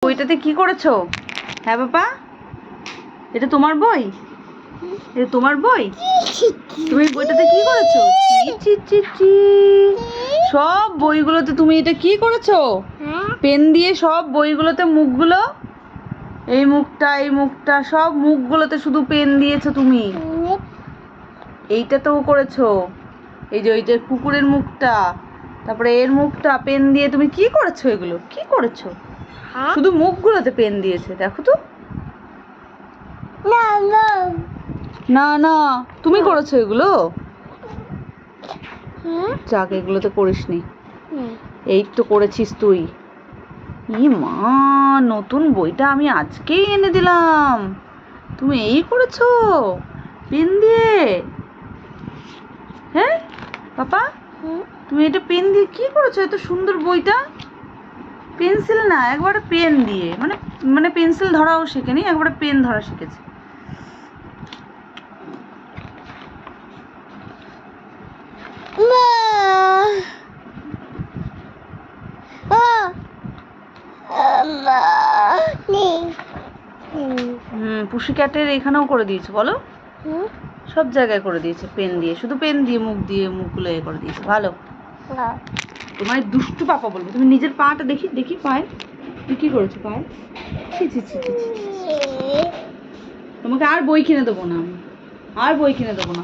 বইটাতে কি করেছো? হ্যাঁ বাবা, এটা তোমার বই? এটা তোমার বই? তুমি বইটাতে কি করেছো? চি চি চি, সব বইগুলোতে তুমি এটা কি করেছো? পেন দিয়ে সব বইগুলোতে মুখগুলো, এই মুখটা সব মুখগুলোতে শুধু পেন দিয়েছো তুমি। এইটা তো করেছো, এই যে ওইটা কুকুরের মুখটা, তারপরে এর মুখটা পেন দিয়ে তুমি কি করেছো? এগুলো কি করেছো? শুধু মুখগুলোতে পেন দিয়েছে, দেখো তো। না না, তুমি করেছো এগুলো? যাক, এগুলো তো করিসনি, এই তো করেছিস তুই। ই মা, নতুন বইটা আমি আজকেই এনে দিলাম, তুমি এই করেছো পেন দিয়ে? হ্যাঁ পাপা, তুমি এটা পেন দিয়ে কি করেছো? এত সুন্দর বইটা পেন্সিল না, একবারে পেন দিয়ে, মানে মানে পেন্সিল ধরাও শেখেনি, একবারে পেন ধরা শিখেছে। পুষি ক্যাটের এখানেও করে দিয়েছে, বলো? সব জায়গায় করে দিয়েছে পেন দিয়ে, শুধু পেন দিয়ে মুখগুলো এ করে দিয়েছে। ভালো, তোমার দুষ্টু পাপা বলবো। তুমি নিজের পাটা দেখি দেখি, পায়ে তুমি কি করেছো পায়ে? ছি ছি ছি ছি ছি। তোমাকে আর বই কিনে দেবো না, আমি আর বই কিনে দেবো না।